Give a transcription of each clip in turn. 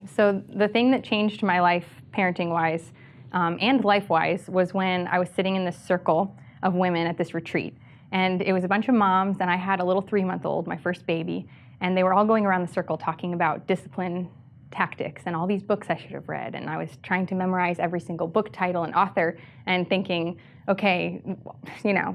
So the thing that changed my life parenting-wise and life-wise was when I was sitting in this circle of women at this retreat. And it was a bunch of moms, and I had a little 3-month-old, my first baby, and they were all going around the circle talking about discipline tactics and all these books I should have read. And I was trying to memorize every single book title and author and thinking, okay,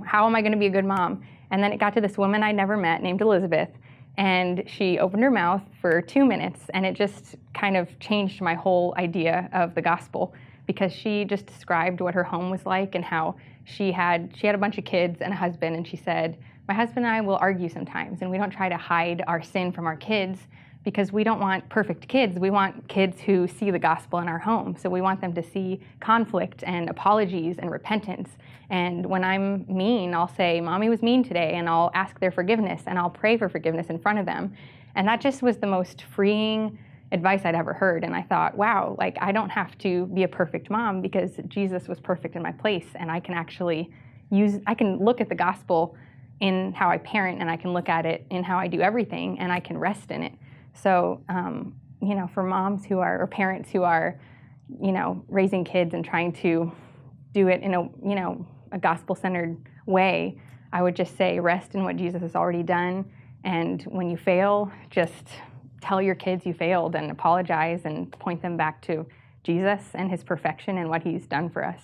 how am I going to be a good mom? And then it got to this woman I never met named Elizabeth, and she opened her mouth for 2 minutes, and it just kind of changed my whole idea of the gospel, because she just described what her home was like and how she had a bunch of kids and a husband, and she said, my husband and I will argue sometimes, and we don't try to hide our sin from our kids because we don't want perfect kids. We want kids who see the gospel in our home. So we want them to see conflict and apologies and repentance. And when I'm mean, I'll say, Mommy was mean today, and I'll ask their forgiveness, and I'll pray for forgiveness in front of them. And that just was the most freeing advice I'd ever heard. And I thought, wow, I don't have to be a perfect mom because Jesus was perfect in my place, and I can actually I can look at the gospel in how I parent, and I can look at it in how I do everything, and I can rest in it. So, for moms or parents who are, raising kids and trying to do it in a gospel-centered way, I would just say rest in what Jesus has already done. And when you fail, just tell your kids you failed and apologize and point them back to Jesus and his perfection and what he's done for us.